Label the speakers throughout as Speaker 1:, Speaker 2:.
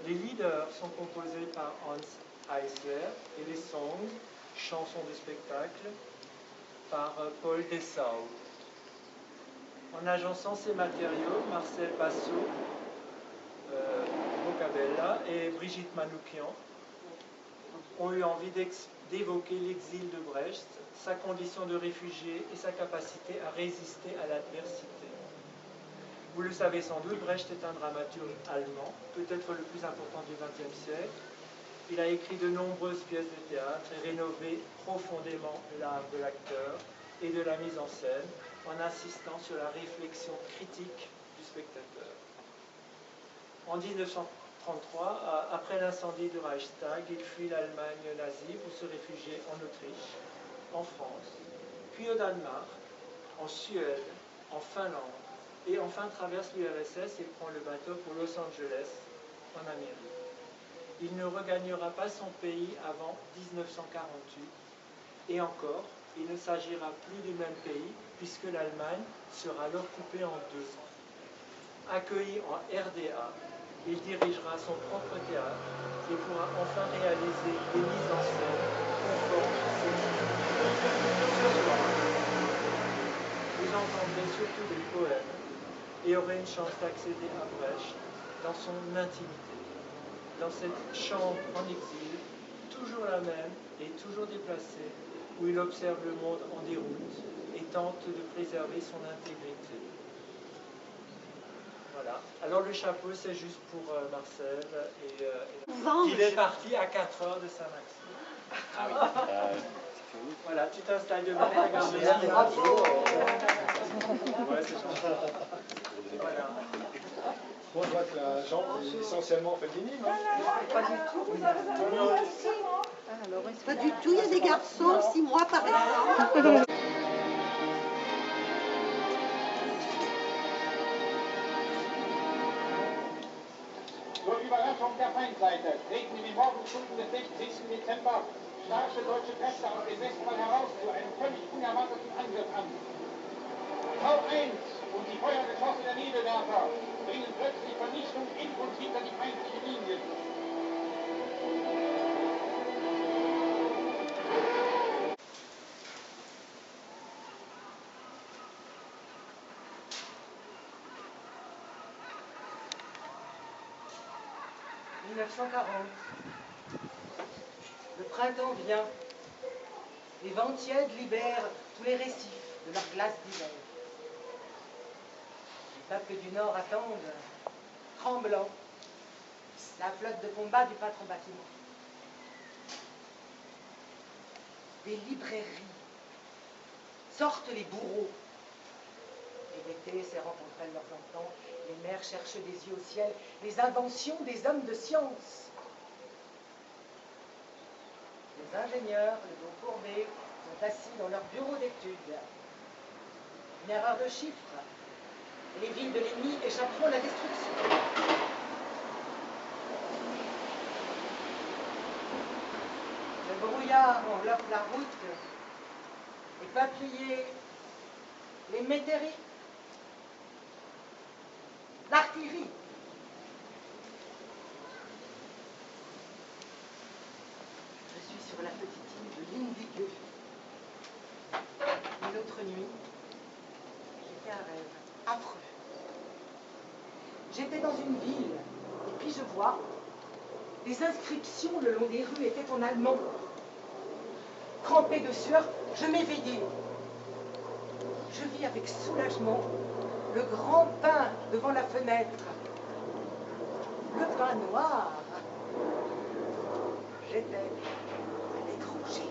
Speaker 1: Les leaders sont composés par Hans Eisler et les songs, chansons de spectacle, par Paul Dessau. En agençant ces matériaux, Marcel Bassot, Bocabella et Brigitte Manoukian ont eu envie d'évoquer l'exil de Brecht, sa condition de réfugié et sa capacité à résister à l'adversité. Vous le savez sans doute, Brecht est un dramaturge allemand, peut-être le plus important du XXe siècle. Il a écrit de nombreuses pièces de théâtre et rénové profondément l'art de l'acteur et de la mise en scène en insistant sur la réflexion critique du spectateur. En 1933, après l'incendie du Reichstag, il fuit l'Allemagne nazie pour se réfugier en Autriche, en France, puis au Danemark, en Suède, en Finlande, et enfin traverse l'URSS et prend le bateau pour Los Angeles, en Amérique. Il ne regagnera pas son pays avant 1948, et encore, il ne s'agira plus du même pays, puisque l'Allemagne sera alors coupée en deux. Accueilli en RDA, il dirigera son propre théâtre et pourra enfin réaliser des mises en scène conformes à ses idées. Vous entendrez surtout des poèmes et aurez une chance d'accéder à Brecht dans son intimité, dans cette chambre en exil, toujours la même et toujours déplacée, où il observe le monde en déroute et tente de préserver son intégrité. Voilà. Alors le chapeau, c'est juste pour Marcel. Il est parti à 4 heures de Saint-Maxime.
Speaker 2: Ah oui.
Speaker 1: Voilà, tu t'installes devant, regarde là. Ouais, c'est ça. Voilà.
Speaker 3: Bon, je vois que la jambe est essentiellement féminine.
Speaker 4: Pas du tout. Pas du tout, il y a des garçons, 6 mois par exemple.
Speaker 5: Zur Überraschung der Feindseite treten in den Morgenstunden des 16. Dezember starke deutsche Kräfte aus dem Westwall heraus zu einem völlig unerwarteten Angriff an. V1 und die Feuergeschosse der Nebelwerfer bringen plötzlich Vernichtung in und hinter die feindliche Linie. «
Speaker 6: 1940. Le printemps vient. Les vents tièdes libèrent tous les récifs de leur glace d'hiver. Les peuples du Nord attendent, tremblants, la flotte de combat du patron bâtiment. Des librairies sortent les bourreaux. Les bêtés serrant contre elles leurs enfants, les mères cherchent des yeux au ciel les inventions des hommes de science. Les ingénieurs, le dos courbé, sont assis dans leur bureau d'études. Une erreur de chiffres, et les villes de l'ennemi échapperont à la destruction. Le brouillard enveloppe la route, les peupliers, les métairies, l'artillerie. Je suis sur la petite île de Lindvik. Une autre nuit, j'ai fait un rêve affreux. J'étais dans une ville, et puis je vois des inscriptions le long des rues étaient en allemand. Trempée de sueur, je m'éveillais. Je vis avec soulagement le grand pain devant la fenêtre. Le pain noir. J'étais à l'étranger.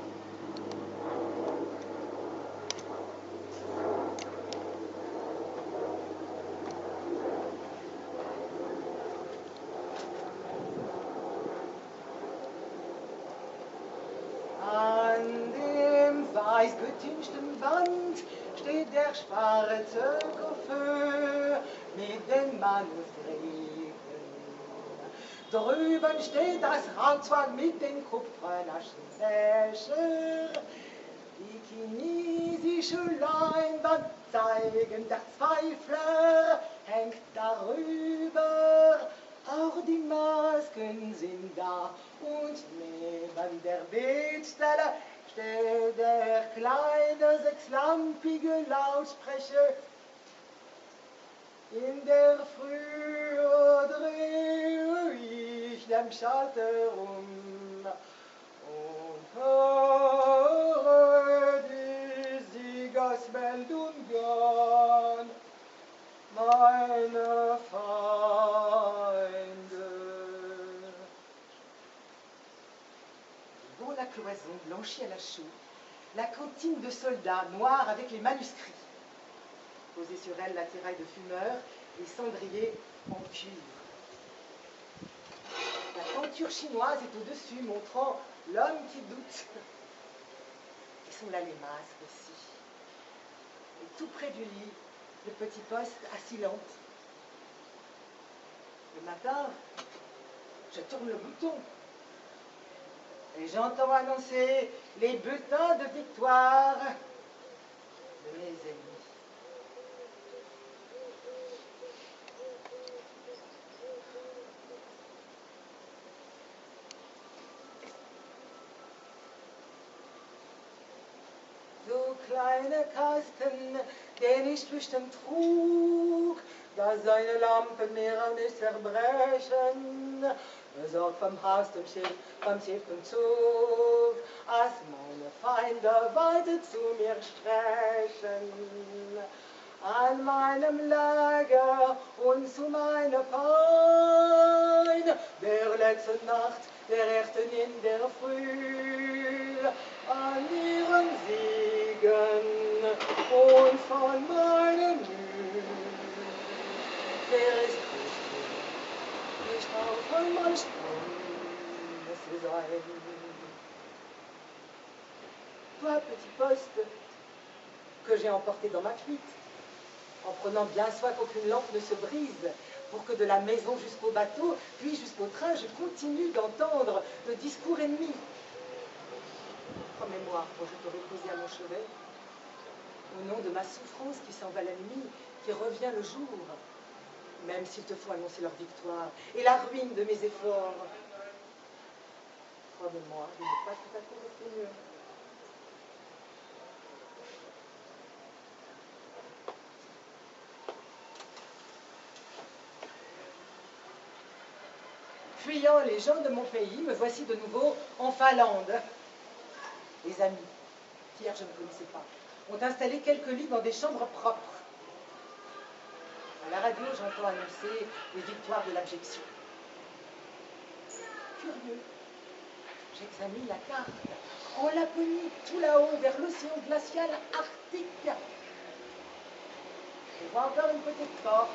Speaker 6: An dem weißgetünchten Wand steht der schwarze Koffer mit den Manuskripten. Drüben steht das Rauchzweig mit den Kupfernaschenbecher. Die chinesische Leinwand zeigen, der Zweifler hängt darüber. Auch die Maske da, und neben der Betstelle steht der kleine sechslampige Lautsprecher. In der Früh drehe ich den Schalter um und höre die Siegesmeldungen meiner Feinde. Devant la cloison blanchie à la chaux, la cantine de soldats noirs avec les manuscrits. Posée sur elle la terraille de fumeurs et cendriers en cuivre. La peinture chinoise est au-dessus, montrant l'homme qui doute. Et sont là les masques aussi. Et tout près du lit, le petit poste assis lente. Le matin, je tourne le bouton. Et j'entends annoncer les bulletins de victoire de mes ennemis. So kleine Kasten, den ich bestimmt trug, da seine Lampen mir auch nicht zerbrechen. Besorgt vom Haus, dem Schiff, vom Schiff zum Zug, als meine Feinde weiter zu mir sprechen. An meinem Lager und zu meiner Pein, der letzten Nacht, der ersten in der Früh, an ihren Siegen und von meinem Mühe, der ist nicht auf einmal Sprung zu sein. Toi, petit poste, que j'ai emporté dans ma fuite, en prenant bien soin qu'aucune lampe ne se brise, pour que de la maison jusqu'au bateau, puis jusqu'au train, je continue d'entendre le discours ennemi. Promets-moi, quand je t'aurai posé à mon chevet, au nom de ma souffrance qui s'en va la nuit, qui revient le jour, même s'il te faut annoncer leur victoire et la ruine de mes efforts. Promets-moi de ne pas tout à coup rester mieux. Fuyant les gens de mon pays, me voici de nouveau en Finlande. Les amis, qu'hier je ne connaissais pas, ont installé quelques lits dans des chambres propres. À la radio, j'entends annoncer les victoires de l'abjection. Curieux, j'examine la carte. En Laponie, tout là-haut, vers l'océan glacial arctique. Je vois encore une petite porte.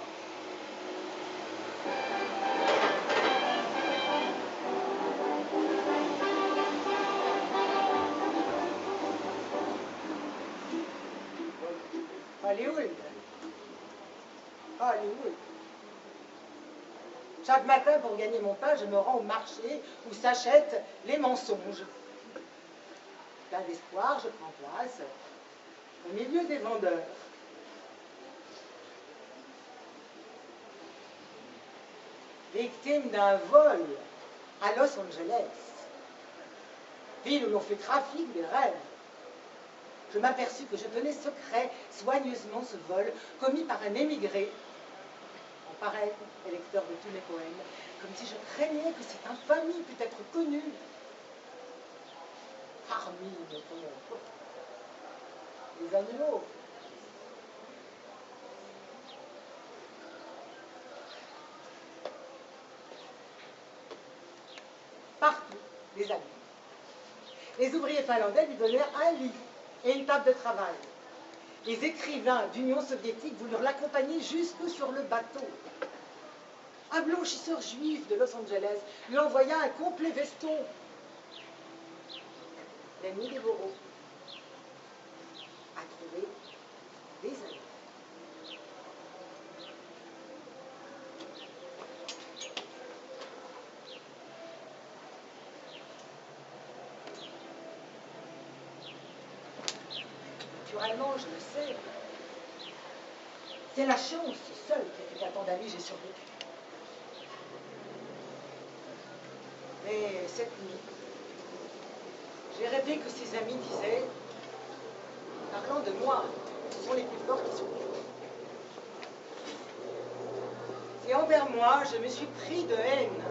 Speaker 6: Hollywood. Hollywood. Chaque matin, pour gagner mon pain, je me rends au marché où s'achètent les mensonges. Plein d'espoir, je prends place au milieu des vendeurs. Victime d'un vol à Los Angeles, ville où l'on fait trafic des rêves, je m'aperçus que je tenais secret soigneusement ce vol commis par un émigré, en pareil lecteur de tous mes poèmes, comme si je craignais que cette infamie pût être connue parmi les animaux. Partout, les amis. Les ouvriers finlandais lui donnèrent un lit et une table de travail. Les écrivains d'Union soviétique voulurent l'accompagner jusque sur le bateau. Un blanchisseur juif de Los Angeles lui envoya un complet veston. L'ennemi des bourreaux a trouvé des amis. Naturellement, je le sais, c'est la chance seule qui a fait qu'à tant d'amis j'ai survécu. Mais cette nuit, j'ai rêvé que ses amis disaient, parlant de moi, ce sont les plus forts qui sont. Et envers moi, je me suis pris de haine.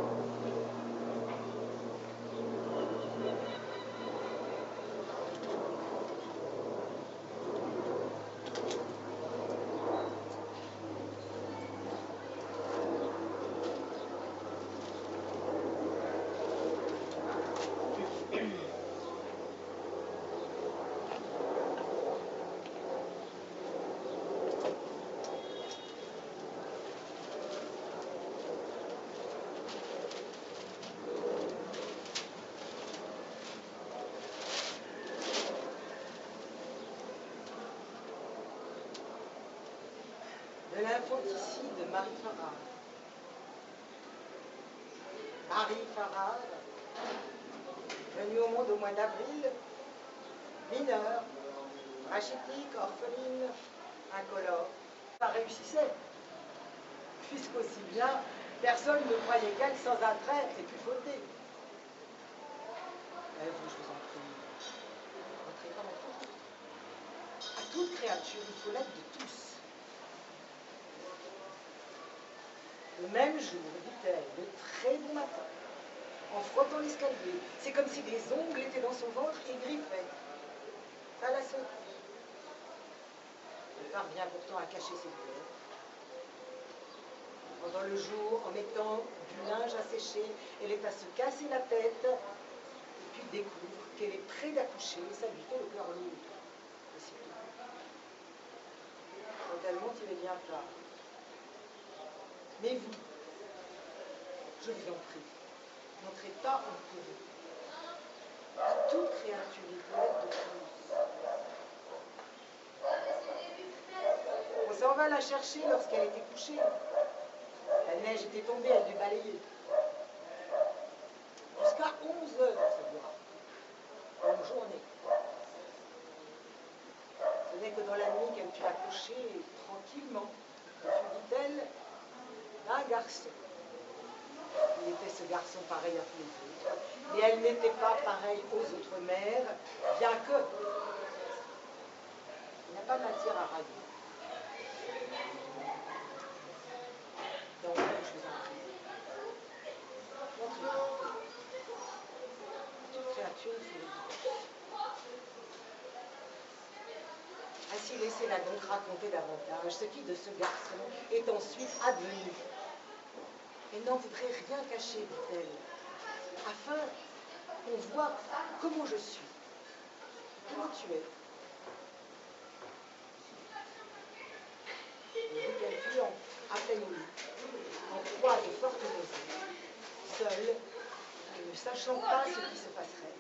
Speaker 6: De l'infanticide de Marie Farrar. Marie Farrar, venue au monde au mois d'avril, mineure, rachitique, orpheline, incolore. Ça réussissait, puisqu'aussi bien, personne ne croyait qu'elle sans attrait et puis fautée. Mais vous, je vous en prie, entrez pas en cours. À toute créature, il faut l'aide de tous. Le même jour, dit-elle, de très bon matin, en frottant l'escalier, c'est comme si des ongles étaient dans son ventre et griffaient. Ça la saute. Elle parvient pourtant à cacher ses douleurs. Pendant le jour, en mettant du linge à sécher, elle est à se casser la tête, et puis découvre qu'elle est près d'accoucher, ça lui fait le cœur lourd. Aussitôt. Quand elle monte, il est bien tard. Mais vous, je vous en prie, n'entrez pas en courroux. À toute créature, il faut l'aide de tous. On s'en va la chercher lorsqu'elle était couchée. La neige était tombée, elle dut balayer. Jusqu'à 11 heures, ça dura. Une journée. Ce n'est que dans la nuit qu'elle put accoucher tranquillement. Que fut, dit-elle, un garçon. Il était ce garçon pareil à tous les autres, mais elle n'était pas pareille aux autres mères, bien que il n'y a pas matière à railler. Donc, je vous en prie, montrez-vous. Toute créature, il faut le dire. Ainsi, laissez-la donc raconter davantage ce qui de ce garçon est ensuite advenu. Elle n'en voudrait rien cacher, dit-elle, afin qu'on voit comment je suis, comment tu es. Et vu qu'elle fut à peine au lit, en proie à de fortes nausées, seule, et ne sachant pas ce qui se passerait,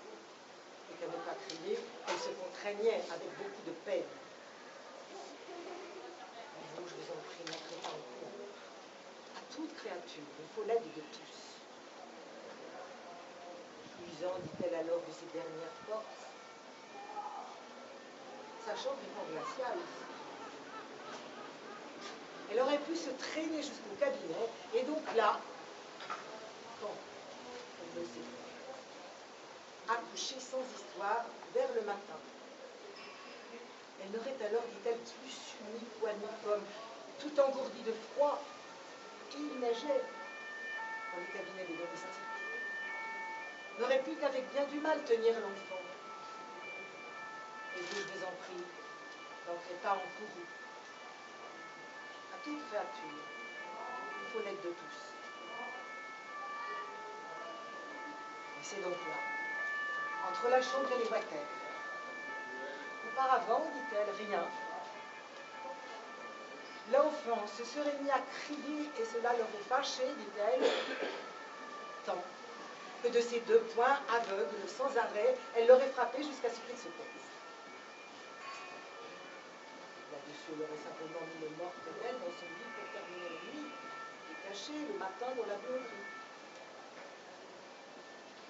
Speaker 6: et qu'à ne pas crier, elle se contraignait avec beaucoup de peine. Mais vous, je vous en prie, n'entrez pas en cours. À toute créature, il faut l'aide de tous. Usant, dit-elle alors, de ses dernières forces, sa chambre est en glaciale. Elle aurait pu se traîner jusqu'au cabinet, et donc là, quand elle ne sait pas, accoucher sans histoire vers le matin. Elle n'aurait alors, dit-elle, plus su ni poids ni pomme, tout engourdie de froid. Il neigeait dans le cabinet des domestiques. N'aurait pu qu'avec bien du mal tenir l'enfant. Et vous, je vous en prie, n'entrez pas en courroux. À toute créature, il faut l'aide de tous. Et c'est donc là, entre la chambre et les watters. Auparavant, dit-elle, rien. L'enfant se serait mis à crier et cela l'aurait fâché, dit-elle, tant que de ses deux poings aveugles, sans arrêt, elle l'aurait frappé jusqu'à ce qu'il se taise. Là-dessus, elle aurait simplement mis le mortel dans son lit pour terminer la nuit et cacher le matin dans la buanderie.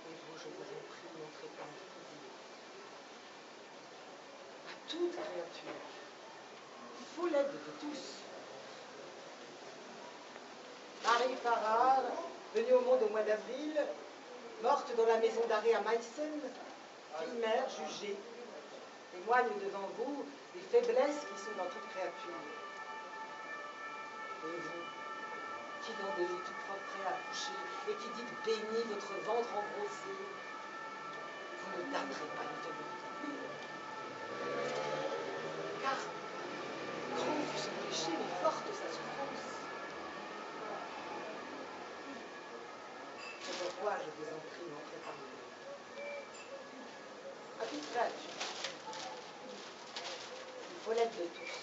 Speaker 6: Et vous, je vous en prie, n'entrez pas en courroux. À toute créature, il faut l'aide de tous. Marie Farrar, venue au monde au mois d'avril, morte dans la maison d'arrêt à Meissen, fille mère jugée, témoigne devant vous des faiblesses qui sont dans toute créature. Et vous, qui dans des lits tout propres prêts à coucher, et qui dites béni votre ventre engrossé, vous ne damnerez pas une demande. Car, grand fut son péché, mais forte sa souffrance. C'est pourquoi je vous en prie, n'entrez pas nous. À toute créature, il faut l'aide de tous.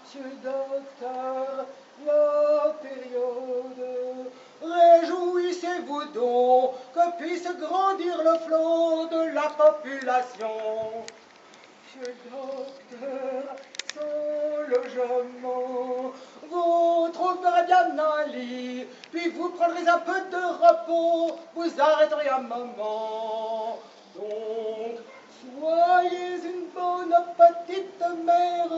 Speaker 2: Monsieur le docteur, la période, réjouissez-vous donc que puisse grandir le flot de la population. Monsieur le docteur, sans logement, vous trouverez bien un lit, puis vous prendrez un peu de repos, vous arrêterez un moment. Donc, soyez une bonne petite mère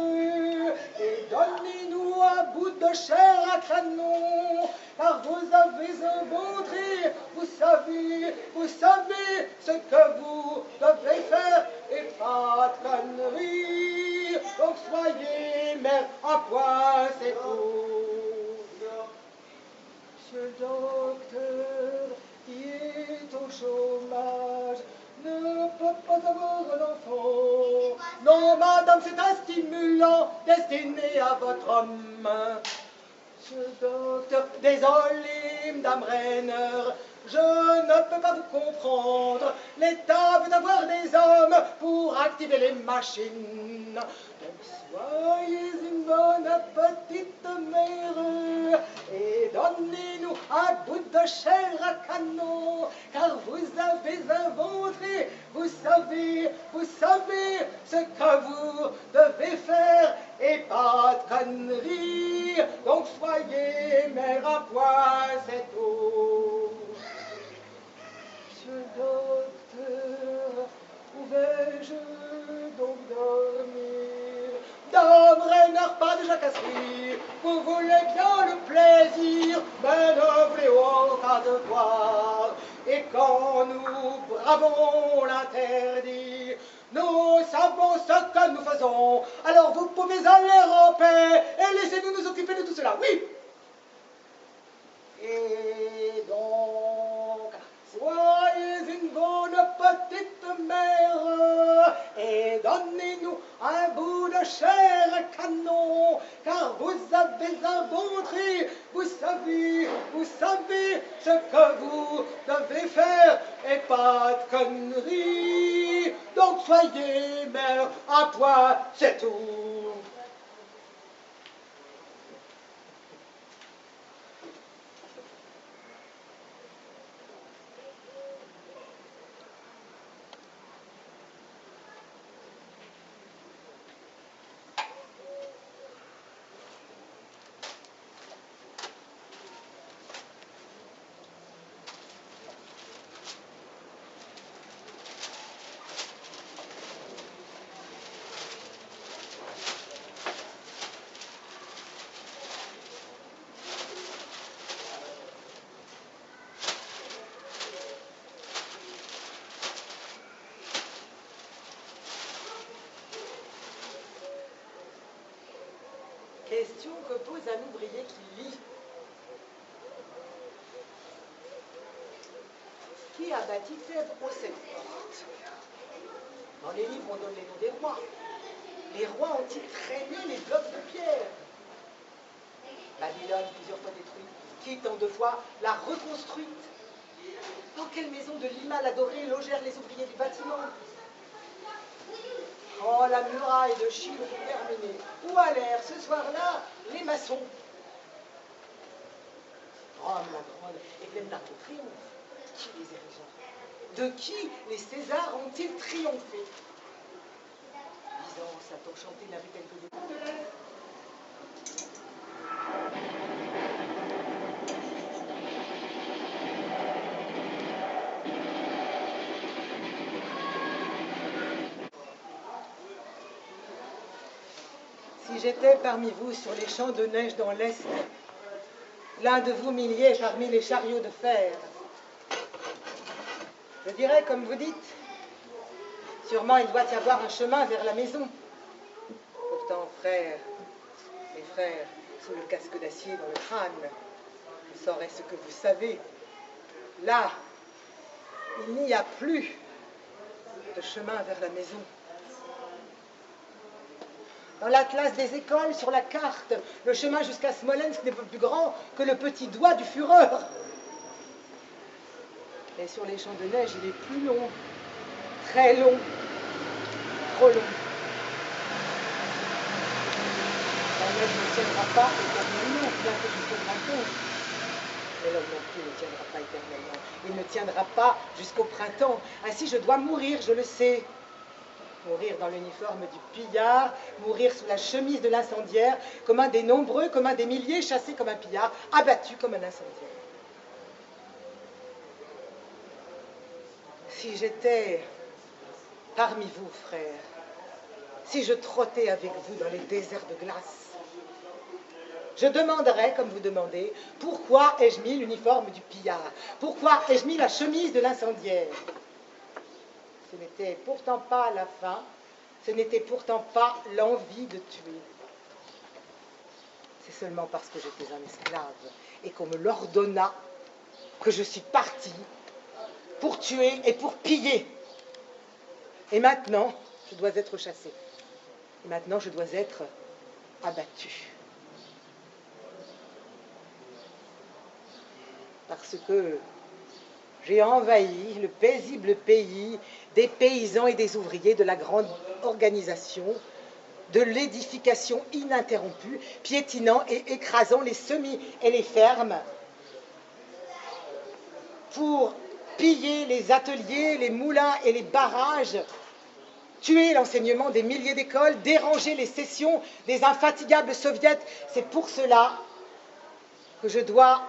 Speaker 2: et donnez-nous un bout de chair à canon, car vous avez un ventre, vous savez ce que vous devez faire et pas de conneries. Donc soyez mère à point, c'est tout. Monsieur le docteur, qui est au chômage, ne peut pas avoir un enfant. Non, madame, c'est un stimulant destiné à votre homme. Monsieur le docteur, désolé, madame Rainer, je ne peux pas vous comprendre. L'État veut avoir des hommes pour activer les machines. Donc soyez une bonne petite mère et donnez-nous un bout de chair à canon, car vous avez inventé, vous savez ce que vous devez faire et pas de conneries. Donc soyez mère à point, c'est tout. Monsieur le docteur, où vais-je donc dormir? Dame Rainer, pas de jacasserie, vous voulez bien le plaisir, mais ne voulez aucun devoir. Et quand nous bravons l'interdit, nous savons ce que nous faisons. Alors vous pouvez aller en paix et laissez-nous nous occuper de tout cela, oui. Et donc, soyez une bonne petite mère et donnez-nous un bout de chair à canon, car vous avez un ventre, vous savez ce que vous devez faire et pas de conneries. Donc soyez mère à toi, c'est tout.
Speaker 6: Question que pose un ouvrier qui lit. Qui a bâti Thèbes aux 7 portes? Dans les livres, on donne les noms des rois. Les rois ont-ils traîné les blocs de pierre? Babylone, plusieurs fois détruite, qui tant de fois l'a reconstruite? Dans quelle maison de Limal adorée logèrent les ouvriers du bâtiment? Oh, la muraille de Chine est terminée. Où allèrent ce soir-là les maçons? Rome, la grande, est pleine d'arcs de triomphe. Qui les érigea? De qui les Césars ont-ils triomphé? Byzance, a-t-on chanté n'avait quelque chose?
Speaker 2: Si j'étais parmi vous sur les champs de neige dans l'Est, l'un de vous milliers parmi les chariots de fer, je dirais comme vous dites, sûrement il doit y avoir un chemin vers la maison. Pourtant, frères, mes frères, sous le casque d'acier dans le crâne, je saurais ce que vous savez. Là, il n'y a plus de chemin vers la maison. Dans l'atlas des écoles, sur la carte, le chemin jusqu'à Smolensk n'est pas plus grand que le petit doigt du Führer. Et sur les champs de neige, il est plus long, très long, trop long. La neige ne tiendra pas éternellement, bien que je te raconte. Mais l'homme non plus ne tiendra pas éternellement. Il ne tiendra pas jusqu'au printemps. Ainsi, je dois mourir, je le sais. Mourir dans l'uniforme du pillard, mourir sous la chemise de l'incendiaire, comme un des nombreux, comme un des milliers, chassé comme un pillard, abattu comme un incendiaire. Si j'étais parmi vous, frères, si je trottais avec vous dans les déserts de glace, je demanderais, comme vous demandez, pourquoi ai-je mis l'uniforme du pillard? Pourquoi ai-je mis la chemise de l'incendiaire? Ce n'était pourtant pas la faim, ce n'était pourtant pas l'envie de tuer. C'est seulement parce que j'étais un esclave et qu'on me l'ordonna que je suis parti pour tuer et pour piller. Et maintenant, je dois être chassé. Et maintenant, je dois être abattu. Parce que j'ai envahi le paisible pays des paysans et des ouvriers de la grande organisation, de l'édification ininterrompue, piétinant et écrasant les semis et les fermes, pour piller les ateliers, les moulins et les barrages, tuer l'enseignement des milliers d'écoles, déranger les sessions des infatigables soviets. C'est pour cela que je dois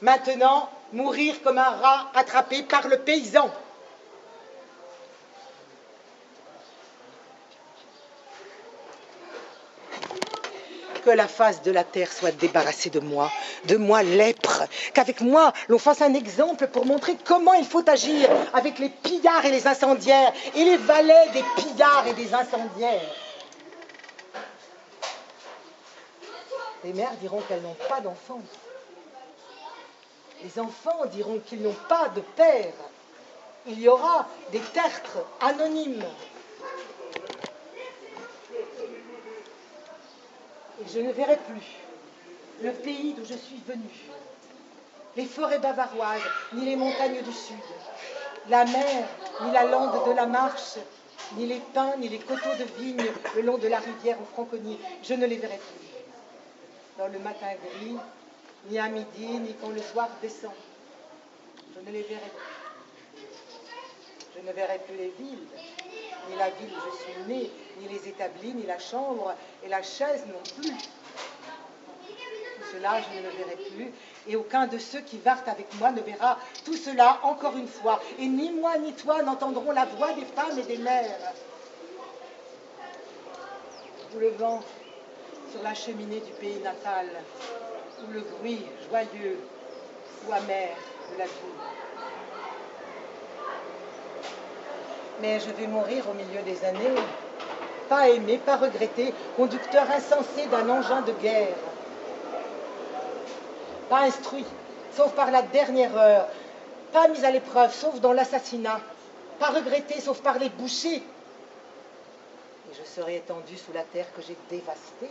Speaker 2: maintenant mourir comme un rat attrapé par le paysan. Que la face de la terre soit débarrassée de moi lèpre, qu'avec moi l'on fasse un exemple pour montrer comment il faut agir avec les pillards et les incendiaires et les valets des pillards et des incendiaires. Les mères diront qu'elles n'ont pas d'enfants. Les enfants diront qu'ils n'ont pas de père. Il y aura des tertres anonymes. Et je ne verrai plus le pays d'où je suis venue, les forêts bavaroises, ni les montagnes du sud, la mer, ni la lande de la Marche, ni les pins, ni les coteaux de vigne le long de la rivière en Franconie. Je ne les verrai plus. Dans le matin gris, ni à midi, ni quand le soir descend. Je ne les verrai plus. Je ne verrai plus les villes, ni la ville où je suis née, ni les établis, ni la chambre et la chaise non plus. Tout cela, je ne le verrai plus, et aucun de ceux qui vinrent avec moi ne verra tout cela encore une fois. Et ni moi ni toi n'entendrons la voix des femmes et des mères. Où le vent sur la cheminée du pays natal, ou le bruit joyeux ou amer de la vie. Mais je vais mourir au milieu des années, pas aimé, pas regretté, conducteur insensé d'un engin de guerre. Pas instruit, sauf par la dernière heure, pas mis à l'épreuve, sauf dans l'assassinat, pas regretté, sauf par les bouchers. Et je serai étendu sous la terre que j'ai dévastée,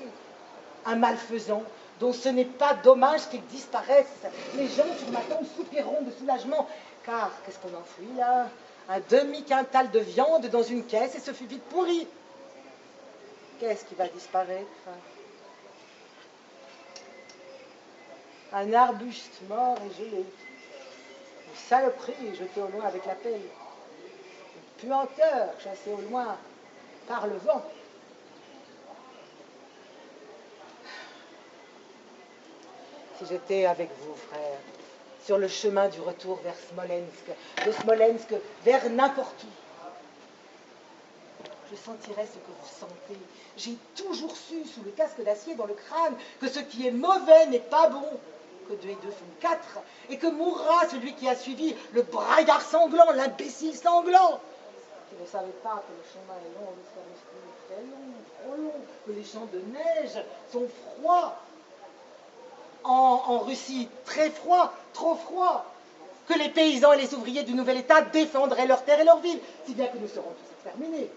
Speaker 2: un malfaisant dont ce n'est pas dommage qu'il disparaisse. Les gens sur ma tombe soupireront de soulagement, car qu'est-ce qu'on enfouit là? Un demi-quintal de viande dans une caisse et ce fut vite pourri. Qu'est-ce qui va disparaître? Un arbuste mort et gelé. Une saloperie jetée au loin avec la pelle. Une puanteur chassée au loin par le vent. Si j'étais avec vous, frère, sur le chemin du retour vers Smolensk, de Smolensk vers n'importe où, je sentirais ce que vous sentez,
Speaker 6: J'ai toujours su, sous le casque d'acier dans le crâne, que ce qui est mauvais n'est pas bon, que 2 et 2 font 4, et que mourra celui qui a suivi le braillard sanglant, l'imbécile sanglant. Tu ne savais pas que le chemin est long, l'histoire est très long, trop long, que les champs de neige sont froids. En Russie, très froid, trop froid, que les paysans et les ouvriers du nouvel État défendraient leurs terres et leurs villes, si bien que nous serons tous exterminés.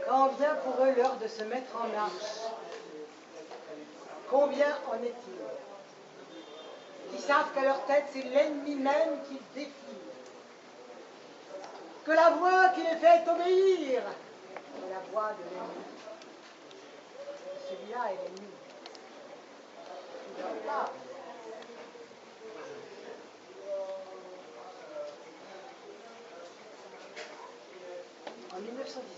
Speaker 6: Quand vient pour eux l'heure de se mettre en marche, combien en est-il? Ils savent qu'à leur tête, c'est l'ennemi même qu'ils défient. Que la voix qui les fait obéir est la voix de l'ennemi. Celui-là est l'ennemi. Il ne dort pas. En 1919,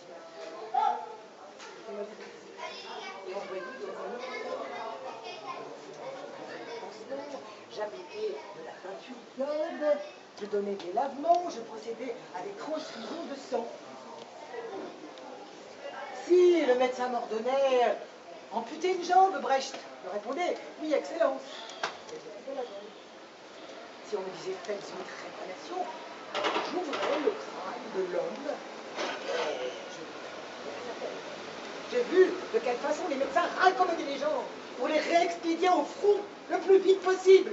Speaker 6: j'appliquais de la peinture iode, je donnais des lavements, je procédais à des transfusions de sang. Si le médecin m'ordonnait amputer une jambe, Brecht, je répondais oui, excellence. Si on me disait faites une trépanation, j'ouvrais le crâne de l'homme. J'ai vu de quelle façon les médecins raccommodaient les gens pour les réexpédier au front le plus vite possible.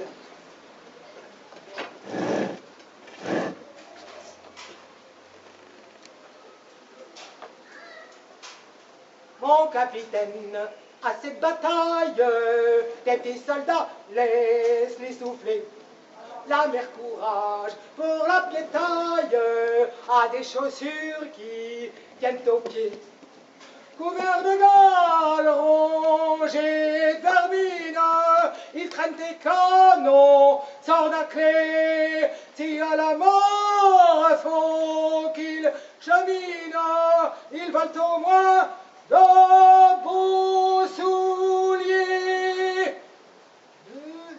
Speaker 6: Mon capitaine, à cette bataille, des petits soldats, laisse-les souffler. La mère courage pour la piétaille, a des chaussures qui tiennent aux pieds. Couverts de galles rongés de vermine, ils traînent des canons sans clé. Si à la mort faut qu'ils cheminent, ils volent au moins de beaux souliers.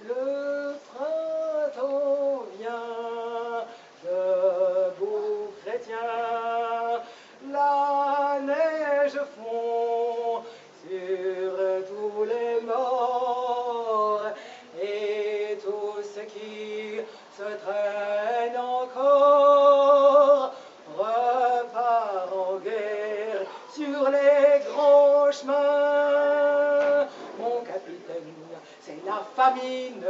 Speaker 6: Le printemps vient, debout chrétiens, la neige fond sur tous les morts, et tous ceux qui se traînent encore repart en guerre sur les grands chemins. Mon capitaine, c'est la famine,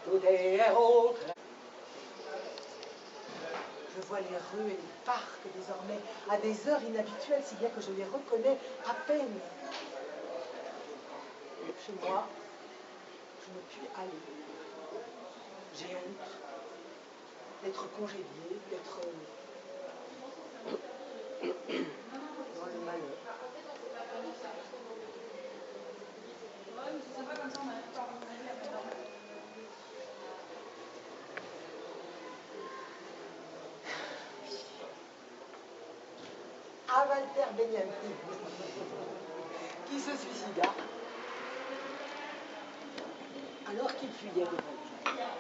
Speaker 6: tous des héros. Je vois les rues et les parcs désormais à des heures inhabituelles, si bien que je les reconnais à peine. Chez moi, je ne puis aller. J'ai honte d'être congédiée, d'être dans le malheur. À Walter Benjamin, qui se suicida alors qu'il fuyait de Voltaire.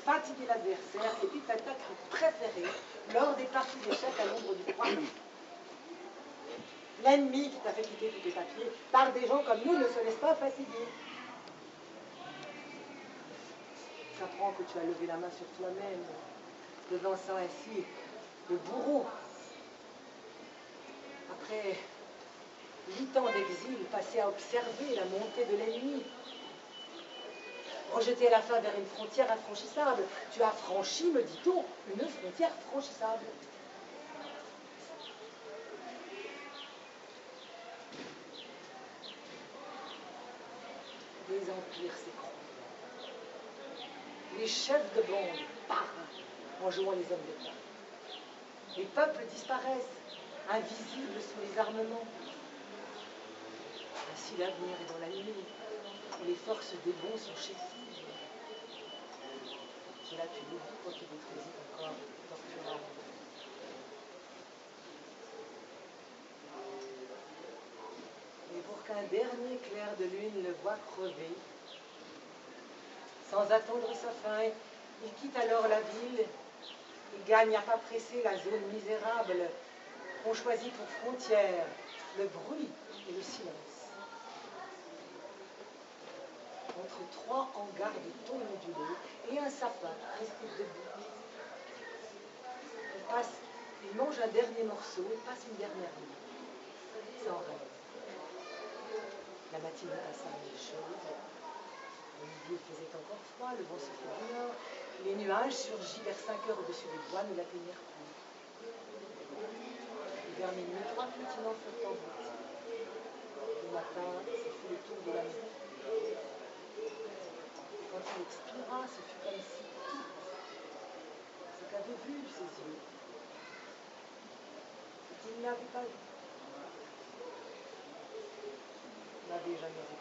Speaker 6: Fatiguer l'adversaire était sa tactique préférée lors des parties d'échecs à l'ombre du froid. L'ennemi qui t'a fait quitter tous tes papiers par des gens comme nous ne se laisse pas fatiguer. J'apprends que tu as levé la main sur toi-même, devançant ainsi le bourreau. Après 8 ans d'exil passés à observer la montée de l'ennemi, rejeté à la fin vers une frontière infranchissable, tu as franchi, me dit-on, une frontière franchissable. les empires s'écroulent. Les chefs de bande partent en jouant les hommes d'État. Les peuples disparaissent, invisibles sous les armements. Ainsi l'avenir est dans la nuit, et les forces des bons sont chétives. Cela tu l'oublies, toi qui détruisis ton corps torturant. Et pour qu'un dernier clair de lune le voie crever, sans attendre sa fin, il quitte alors la ville et gagne à pas presser la zone misérable qu'on choisit pour frontière, le bruit et le silence. Entre 3 hangars de tons modulés et un sapin resté debout. Il mange un dernier morceau et passe une dernière nuit, sans rêve. La matinée passa chaude. Au midi, il faisait encore froid, le vent soufflait du nord. Les nuages surgis vers 5 heures au-dessus des bois ne l'atteignirent plus. Et vers minuit, 3 continents furent en route. Le matin, ce fut le tour de la mer. Quand il expira, ce fut comme si tout ce qu'avaient vu ses yeux, ce qu'il n'avait pas vu, n'avait jamais vu.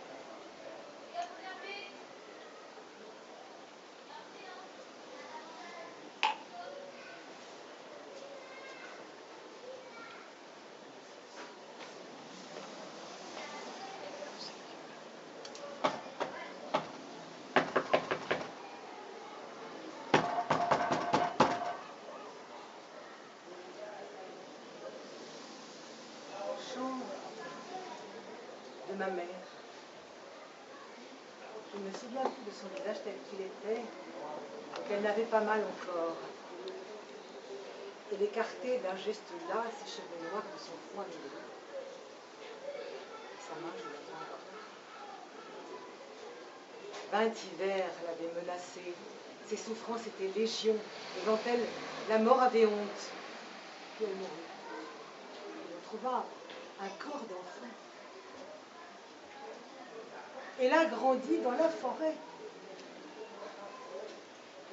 Speaker 6: De ma mère. Je ne me souviens plus de son visage tel qu'il était, qu'elle n'avait pas mal encore. Elle écartait d'un geste las ses cheveux noirs de son front amoureux. Sa main, je l'avais encore. 20 hivers l'avaient menacée. Ses souffrances étaient légion. Devant elle, la mort avait honte. Puis elle mourut. Elle trouva un corps d'enfant. Elle a grandi dans la forêt.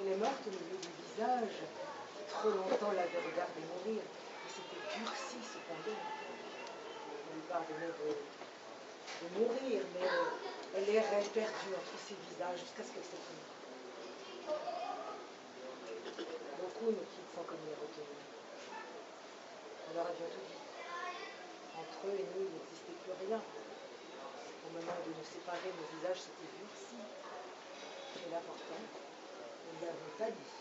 Speaker 6: Elle est morte au milieu du visage. Trop longtemps l'avait regardé mourir. Et s'était durcie cependant. On lui pardonnait de mourir, mais elle errait perdue entre ses visages jusqu'à ce qu'elle s'effondre. Beaucoup ne quittent sans comme les retenus. On leur a bientôt dit. Entre eux et nous, il n'existait plus rien. Au moment de nous séparer, nos visages s'étaient durcis. Et là, pourtant, nous n'avons pas dit.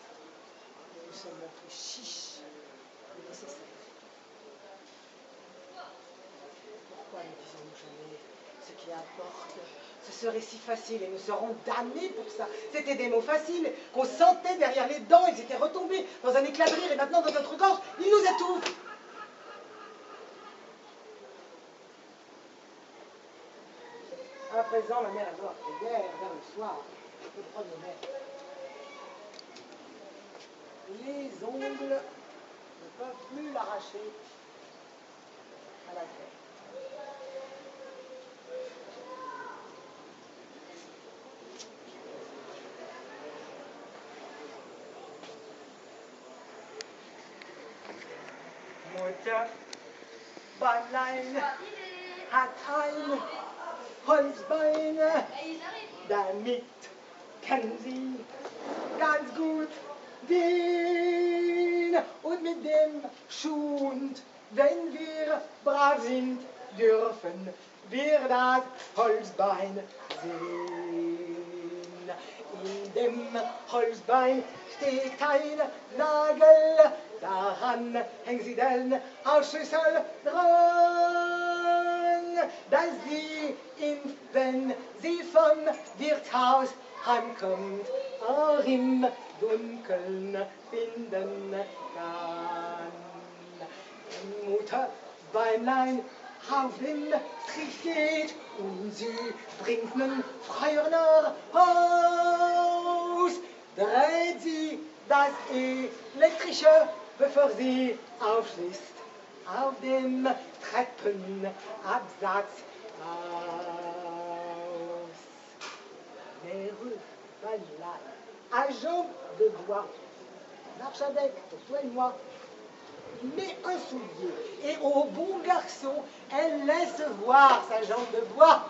Speaker 6: Nous nous sommes montrés chiches et nécessaires. Pourquoi ne disons-nous jamais ce qui importe? Ce serait si facile et nous serons damnés pour ça. C'était des mots faciles qu'on sentait derrière les dents. Ils étaient retombés dans un éclat de rire et maintenant dans notre gorge, ils nous étouffent. À présent, ma mère dort hier, vers le soir, le premier mai. Les ongles ne peuvent plus l'arracher à la terre.
Speaker 2: Mutter, Bäumlein, hat ein Holzbeine, damit kennen Sie ganz gut den. Und mit dem Schund, wenn wir brav sind, dürfen wir das Holzbein sehen. In dem Holzbein steckt ein Nagel, daran hängen Sie den Hausschlüssel dran, dass Sie ihn, wenn Sie vom Wirtshaus heimkommt, auch im Dunkeln finden kann. Mutter Bäumlein auf den Strich geht und sie bringt nen Freier nach Haus, dreht sie das elektrische, bevor sie aufschließt, auf dem Treppenabsatz aus.
Speaker 6: des rues, à jambes de bois. Marche avec, pour toi et moi. Il met un soulier et au bon garçon, elle laisse voir sa jambe de bois.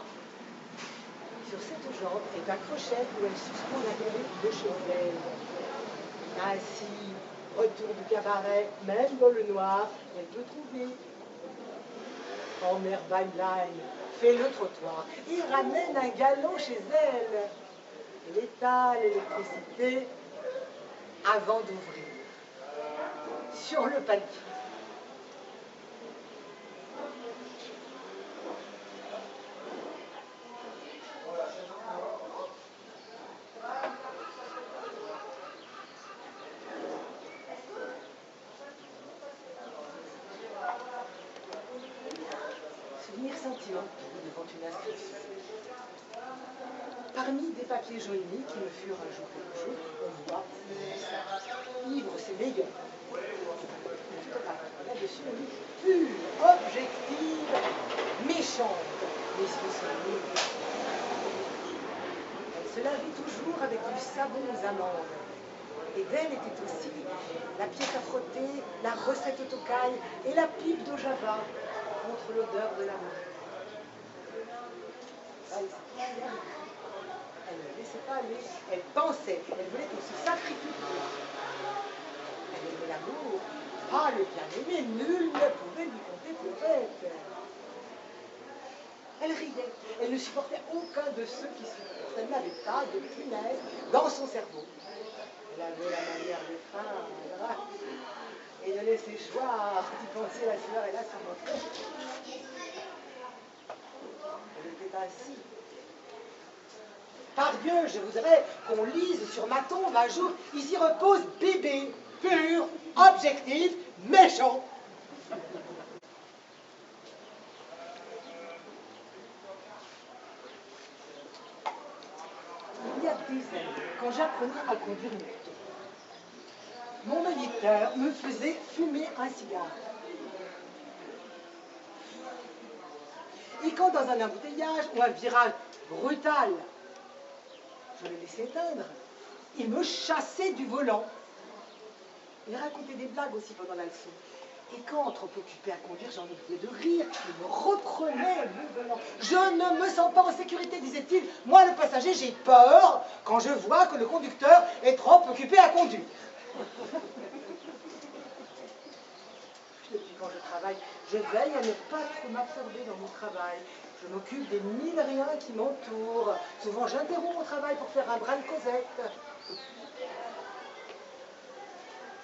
Speaker 6: Sur cette jambe est un crochet où elle suspend la guérite de chez elle. Ainsi, retour du cabaret, même dans le noir, elle peut trouver. Quand Mère Beinlein fait le trottoir et ramène un galant chez elle. Elle éteint l'électricité avant d'ouvrir. Sur le palier. Souvenir sentiment devant une inscription. Parmi des papiers jaunis qui me furent un jour quelque chose, on voit livre c'est meilleur. Là-dessus, on dit pure, objective, méchante. Les yeux sont nus. Elle se lavait toujours avec du savon aux amandes. Et d'elle était aussi la pièce à frotter, la recette au tocaille et la pipe de Java contre l'odeur de la main. Elle ne laissait pas aller, elle pensait, elle voulait qu'on se sacrifie pour elle. Elle aimait l'amour, ah le bien-aimé, nul ne pouvait lui compter poète. Elle riait, elle ne supportait aucun de ceux qui supportent. Elle n'avait pas de punaise dans son cerveau. Elle avait la manière des femmes et de laisser choir d'y penser la sueur et la surmontée. Elle était ainsi. Par Dieu, je voudrais qu'on lise sur ma tombe un jour, ici repose bébé, pur, objectif, méchant. Il y a des années, quand j'apprenais à conduire une moto, mon moniteur me faisait fumer un cigare. Et quand dans un embouteillage ou un virage brutal, je le laissais éteindre, il me chassait du volant. Il racontait des blagues aussi pendant la leçon. Et quand, trop occupé à conduire, j'en oubliais de rire, il me reprenait le volant. Je ne me sens pas en sécurité, disait-il. Moi, le passager, j'ai peur quand je vois que le conducteur est trop occupé à conduire. Depuis quand je travaille, je veille à ne pas trop m'absorber dans mon travail. Je m'occupe des mille riens qui m'entourent. Souvent, j'interromps mon travail pour faire un brin de causette.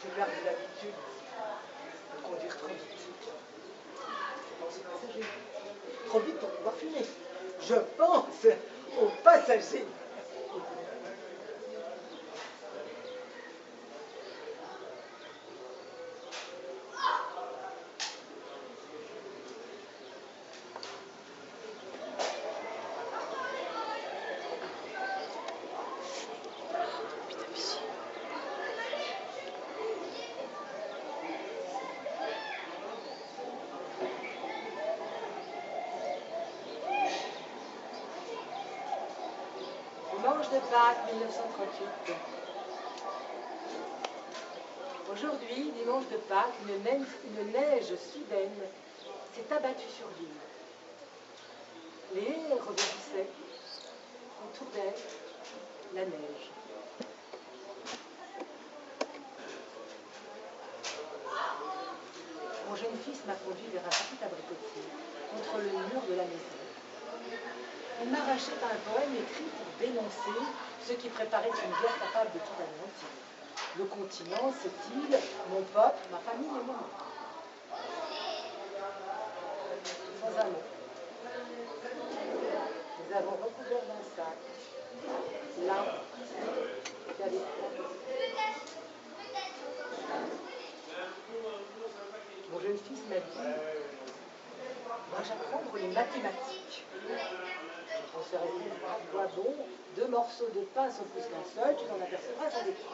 Speaker 6: J'ai perdu l'habitude de conduire trop vite. Je pense aux passagers. Trop vite pour pouvoir fumer. Je pense aux passagers. Dimanche de Pâques 1938. Aujourd'hui, dimanche de Pâques, une neige soudaine s'est abattue sur l'île. Les haies reverdissaient. Autour d'elle, la neige. Mon jeune fils m'a conduit vers un petit abricotier, contre le mur de la maison. Il m'arrachait un poème écrit pour dénoncer ceux qui préparaient une guerre capable de tout anéantir. Le continent, cette île, mon peuple, ma famille et moi. Sans un mot. Nous avons recouvert d'un sac l'arbre qui avait mon jeune fils m'a dit, moi j'apprendre les mathématiques. On serait dit, tu vois bon, 2 morceaux de pain sont plus qu'un seul, tu t'en apercevras sans défaut.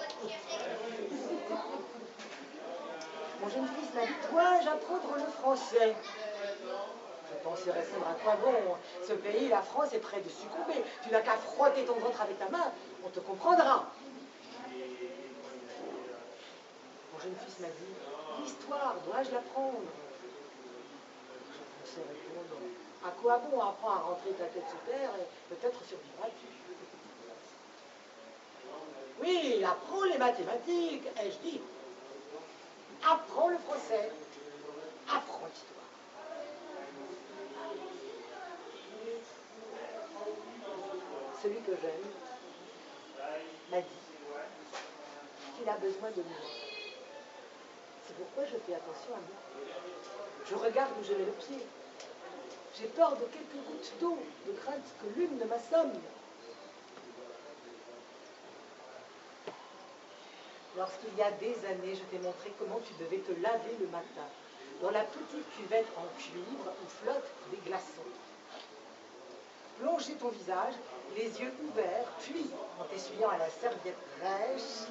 Speaker 6: Mon jeune fils m'a dit, toi j'apprendre le français. Je pensais répondre à quoi bon. Ce pays, la France, est près de succomber. Tu n'as qu'à frotter ton ventre avec ta main, on te comprendra. Mon jeune fils m'a dit, l'histoire, dois-je l'apprendre? Je pensais répondre, à quoi bon apprends à rentrer ta tête sous terre et peut-être survivras-tu. Oui, apprends les mathématiques, ai-je dit. Apprends le français. Apprends l'histoire. Celui que j'aime m'a dit qu'il a besoin de moi. C'est pourquoi je fais attention à moi. Je regarde où je mets le pied. J'ai peur de quelques gouttes d'eau, de crainte que l'une ne m'assomme. Lorsqu'il y a des années, je t'ai montré comment tu devais te laver le matin, dans la petite cuvette en cuivre où flottent des glaçons. Plonger ton visage, les yeux ouverts, puis, en t'essuyant à la serviette fraîche,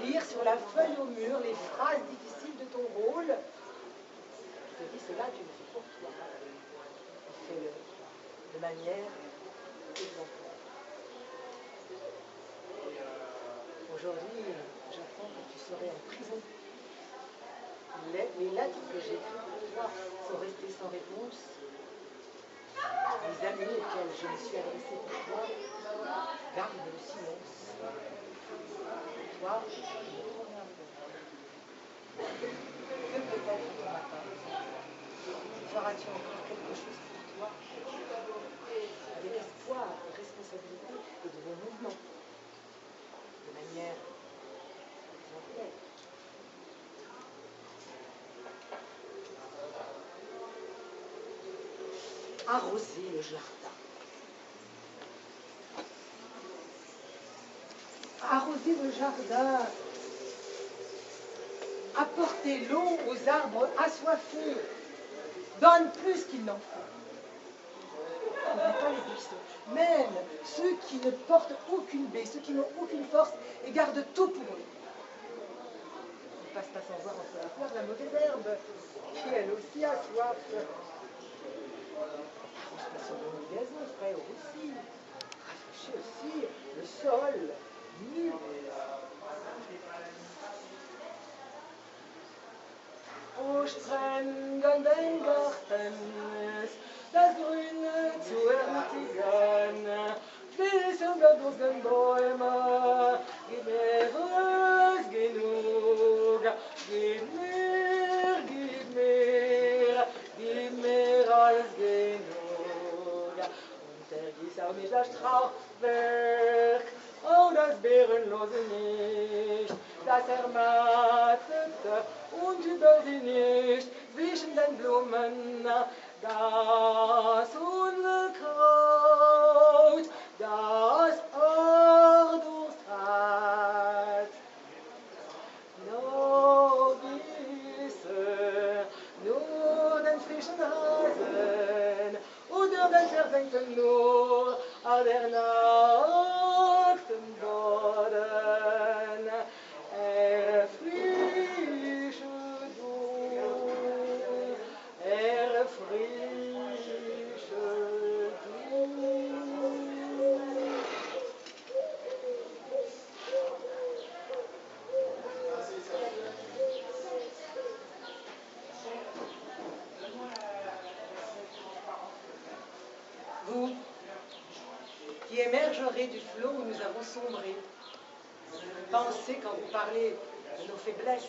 Speaker 6: lire sur la feuille au mur les phrases difficiles de ton rôle. Je te dis cela, tu le fais pour toi. Fais-le de manière exemplaire. Aujourd'hui, j'apprends que tu serais en prison. Les lettres que j'ai écrites pour toi sont restées sans réponse. Les amis auxquels je me suis adressée pour toi gardent le silence. Toi, je ne trop rien faire. Que peut-être ton matin feras-tu encore quelque chose pour toi, avec espoir et responsabilité et de bons mouvements, de manière exemplaire. Arroser le jardin. Arroser le jardin. Apporter l'eau aux arbres assoiffés. Donne plus qu'ils n'en font. N'oublie pas les buissons. Même ceux qui ne portent aucune baie, ceux qui n'ont aucune force et gardent tout pour eux. Ne passe pas sans voir entre les fleurs la mauvaise herbe, qui elle aussi a soif. Sur le gazon frais aussi, rafraîchis aussi le sol nu. Wo Strängen den Garten ist, das Grüne zu ermutigen, fließen wir durch den Bäume, gib mir es genug, gib mir als genug. Und vergiss auch nicht das Strauchwerk, auch das Beerenlose nicht, das Ermattete und über sie nicht zwischen den Blumen, das Unkraut, das Ardurst hat. Nur wisse, nur den frischen Rasen oder den versenkten nur an der nackten Boden. Erfrische du, erfrische du. Vous, qui émergerez du flot où nous avons sombré, pensez quand vous parlez de nos faiblesses,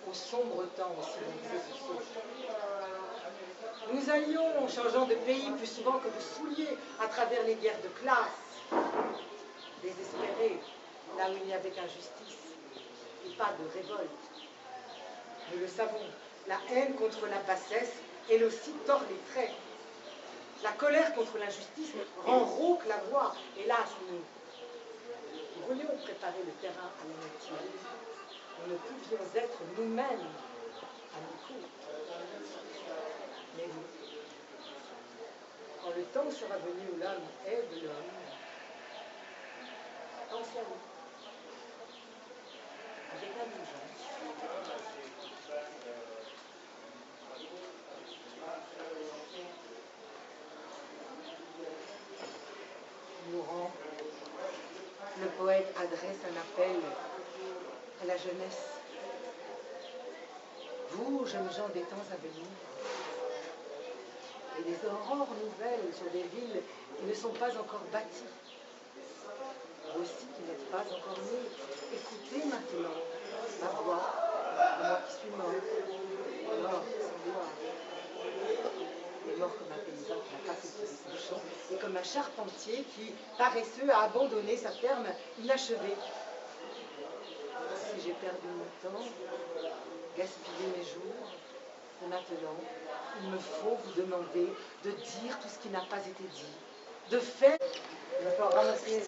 Speaker 6: au sombre temps aussi nous exécutons. Nous allions, changeant de pays plus souvent que de souliers, à travers les guerres de classe, désespérés, là où il n'y avait qu'injustice et pas de révolte. Nous le savons, la haine contre la bassesse, elle aussi tord les traits. La colère contre l'injustice rend rauque la voix. Hélas, nous voulions préparer le terrain à l'amitié. Nous ne pouvions être nous-mêmes amicaux. Mais oui, quand le temps sera venu où l'homme aide l'homme, pensez à nous. Avec indulgence. poète adresse un appel à la jeunesse. Vous, jeunes gens des temps à venir, et des aurores nouvelles sur des villes qui ne sont pas encore bâties. Vous aussi qui n'êtes pas encore nés, écoutez maintenant ma voix, moi qui suis mort sans gloire. Mais mort comme un paysan qui n'a pas cultivé son champ, et comme un charpentier qui, paresseux, a abandonné sa ferme inachevée. Si j'ai perdu mon temps, gaspillé mes jours, et maintenant, il me faut vous demander de dire tout ce qui n'a pas été dit, de faire. Il va falloir ramasser